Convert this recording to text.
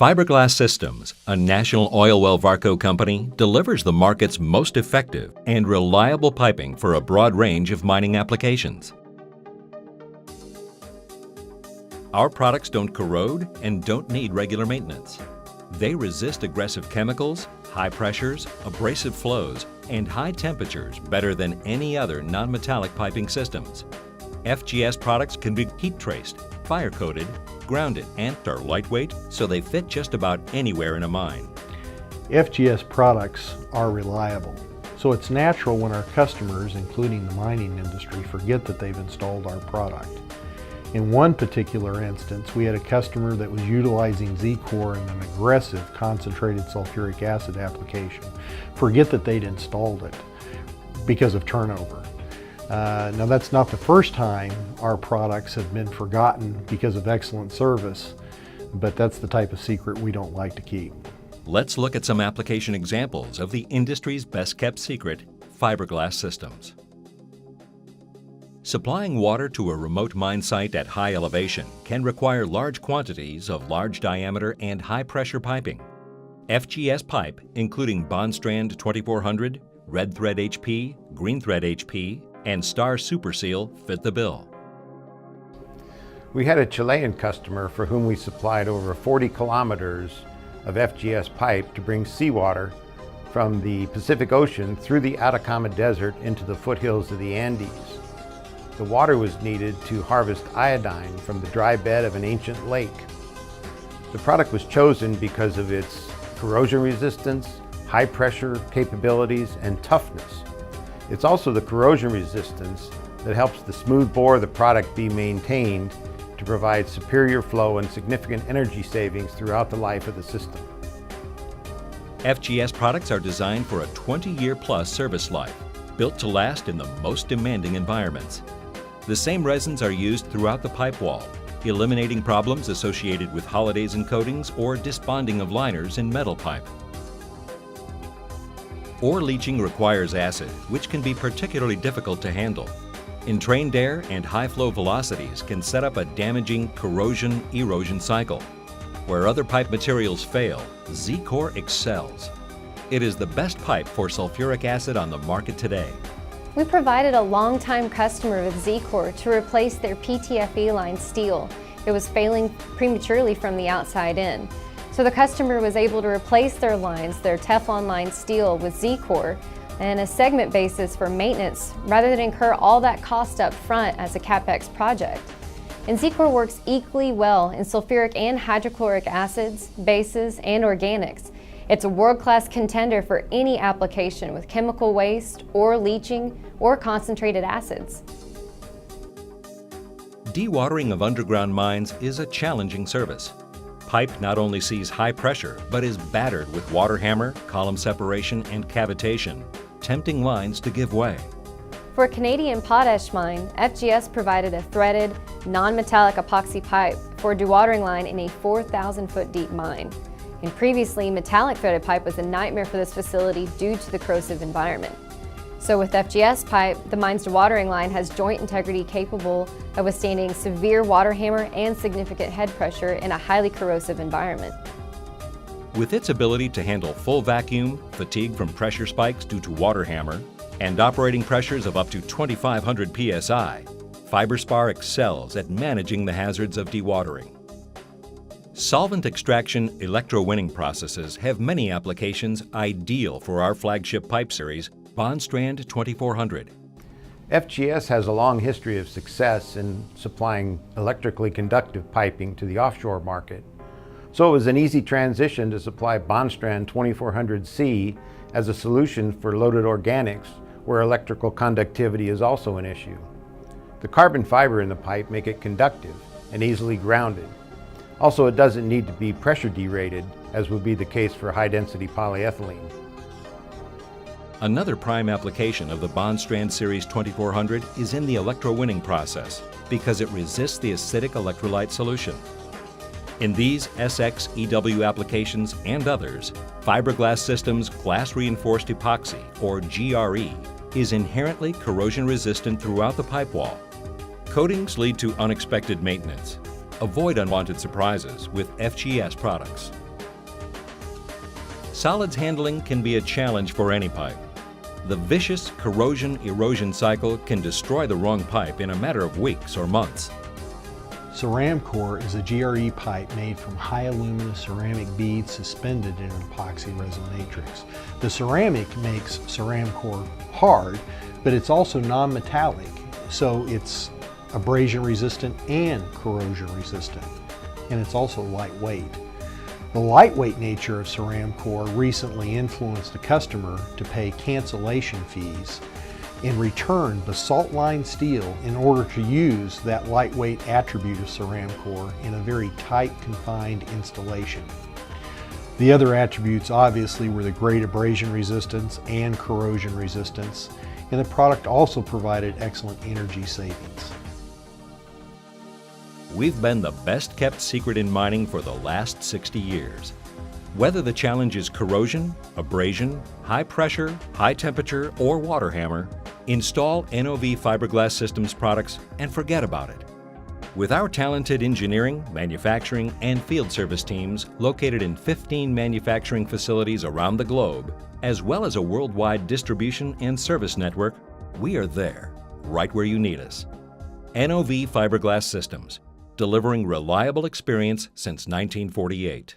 Fiberglass Systems, a national oil well Varco company, delivers the market's most effective and reliable piping for a broad range of mining applications. Our products don't corrode and don't need regular maintenance. They resist aggressive chemicals, high pressures, abrasive flows, and high temperatures better than any other non-metallic piping systems. FGS products can be heat traced, fire coated, grounded, and are lightweight, so they fit just about anywhere in a mine. FGS products are reliable, so it's natural when our customers, including the mining industry, forget that they've installed our product. In one particular instance, we had a customer that was utilizing Z-Core in an aggressive concentrated sulfuric acid application. Forget that they'd installed it because of turnover. Now that's not the first time our products have been forgotten because of excellent service, but that's the type of secret we don't like to keep. Let's look at some application examples of the industry's best-kept secret, fiberglass systems. Supplying water to a remote mine site at high elevation can require large quantities of large diameter and high-pressure piping. FGS pipe, including Bondstrand 2400, Red Thread HP, Green Thread HP, and Star Super Seal fit the bill. We had a Chilean customer for whom we supplied over 40 kilometers of FGS pipe to bring seawater from the Pacific Ocean through the Atacama Desert into the foothills of the Andes. The water was needed to harvest iodine from the dry bed of an ancient lake. The product was chosen because of its corrosion resistance, high pressure capabilities, and toughness. It's also the corrosion resistance that helps the smooth bore of the product be maintained to provide superior flow and significant energy savings throughout the life of the system. FGS products are designed for a 20-year-plus service life, built to last in the most demanding environments. The same resins are used throughout the pipe wall, eliminating problems associated with holidays in coatings or disbonding of liners in metal pipe. Ore leaching requires acid, which can be particularly difficult to handle. Entrained air and high flow velocities can set up a damaging corrosion-erosion cycle. Where other pipe materials fail, Z-Core excels. It is the best pipe for sulfuric acid on the market today. We provided a longtime customer with Z-Core to replace their PTFE line steel. It was failing prematurely from the outside in. So the customer was able to replace their lines, their Teflon line steel, with Z-Core and a segment basis for maintenance rather than incur all that cost up front as a CapEx project. And Z-Core works equally well in sulfuric and hydrochloric acids, bases, and organics. It's a world-class contender for any application with chemical waste or leaching or concentrated acids. Dewatering of underground mines is a challenging service. Pipe not only sees high pressure, but is battered with water hammer, column separation, and cavitation, tempting lines to give way. For a Canadian potash mine, FGS provided a threaded, non-metallic epoxy pipe for a dewatering line in a 4,000-foot deep mine. And previously, metallic threaded pipe was a nightmare for this facility due to the corrosive environment. So with FGS pipe, the mine's dewatering line has joint integrity capable of withstanding severe water hammer and significant head pressure in a highly corrosive environment. With its ability to handle full vacuum, fatigue from pressure spikes due to water hammer, and operating pressures of up to 2,500 psi, FiberSpar excels at managing the hazards of dewatering. Solvent extraction electrowinning processes have many applications ideal for our flagship pipe series, Bondstrand 2400. FGS has a long history of success in supplying electrically conductive piping to the offshore market. So it was an easy transition to supply Bondstrand 2400C as a solution for loaded organics where electrical conductivity is also an issue. The carbon fiber in the pipe make it conductive and easily grounded. Also, it doesn't need to be pressure derated, as would be the case for high-density polyethylene. Another prime application of the Bondstrand Series 2400 is in the electrowinning process because it resists the acidic electrolyte solution. In these SXEW applications and others, Fiberglass Systems glass-reinforced epoxy, or GRE, is inherently corrosion-resistant throughout the pipe wall. Coatings lead to unexpected maintenance. Avoid unwanted surprises with FGS products. solids handling can be a challenge for any pipe. The vicious corrosion-erosion cycle can destroy the wrong pipe in a matter of weeks or months. Ceramcore is a GRE pipe made from high alumina ceramic beads suspended in an epoxy resin matrix. The ceramic makes Ceramcore hard, but it's also non-metallic, so it's abrasion resistant and corrosion resistant, and it's also lightweight. The lightweight nature of Ceramcore recently influenced a customer to pay cancellation fees and return basalt-lined steel in order to use that lightweight attribute of Ceramcore in a very tight, confined installation. The other attributes obviously were the great abrasion resistance and corrosion resistance, and the product also provided excellent energy savings. We've been the best kept secret in mining for the last 60 years. Whether the challenge is corrosion, abrasion, high pressure, high temperature, or water hammer, install NOV Fiberglass Systems products and forget about it. With our talented engineering, manufacturing, and field service teams located in 15 manufacturing facilities around the globe, as well as a worldwide distribution and service network, we are there, right where you need us. NOV Fiberglass Systems, delivering reliable experience since 1948.